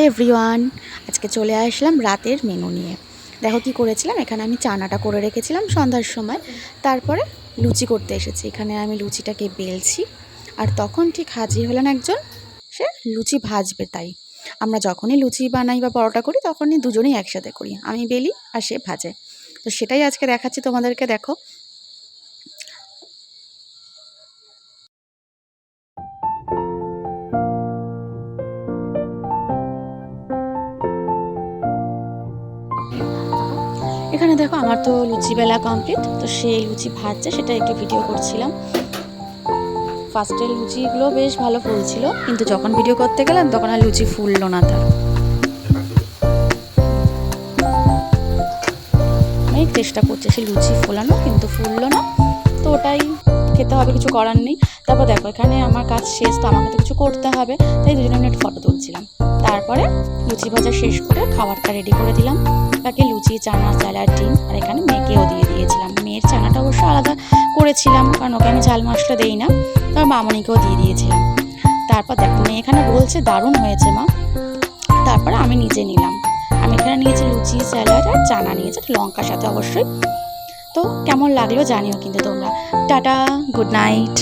Everyone, আজকে চলে আসলাম রাতের মেনু নিয়ে। দেখো কি করেছিলাম, এখানে আমি চানাটা করে রেখেছিলাম সন্ধ্যার সময়। তারপরে লুচি করতে এসেছি, এখানে আমি লুচিটাকে বেলছি। আর তখন ঠিক হাজির হলেন একজন, সে লুচি ভাজবে। তাই আমরা যখনই লুচি বানাই বা পরোটা করি তখনই দুজনেই একসাথে করি, আমি বেলি আর সে ভাজে। তো সেটাই আজকে দেখাচ্ছি তোমাদেরকে। দেখো এখানে দেখো, আমার তো লুচি বেলা কমপ্লিট, তো সেই লুচি ভাজছে সেটা একটু ভিডিও করছিলাম। ফার্স্টে লুচিগুলো বেশ ভালো ফুলছিল, কিন্তু যখন ভিডিও করতে গেলাম তখন আর লুচি ফুললো না। তার অনেক চেষ্টা করছে সে লুচি ফোলানো, কিন্তু ফুললো না। তো ওটাই খেতে হবে, কিছু করার নেই। তারপর দেখো, এখানে আমার কাজ শেষ, তো আমাকে তো কিছু করতে হবে, তাই দুজনে আমি একটা ফটো তুলছিলাম। তারপরে লুচি ভাজা শেষ করে খাবারটা রেডি করে দিলাম। তাকে লুচি, চানা, স্যালাড, ডিম, আর এখানে মেয়েকেও দিয়ে দিয়েছিলাম। মেয়ের চানাটা অবশ্য আলাদা করেছিলাম, কারণ ওকে আমি ঝাল মশলা দেই না। তারপর মামনিকেও দিয়ে দিয়েছিলাম। তারপর দেখো, মেয়ে এখানে বলছে দারুণ হয়েছে মা। তারপরে আমি নিজে নিলাম। আমি এখানে নিয়েছি লুচি, স্যালাড আর চানা নিয়েছি, লঙ্কার সাথে অবশ্যই। তো কেমন লাগলো জানিও কিন্তু তোমরা। Tata, good night.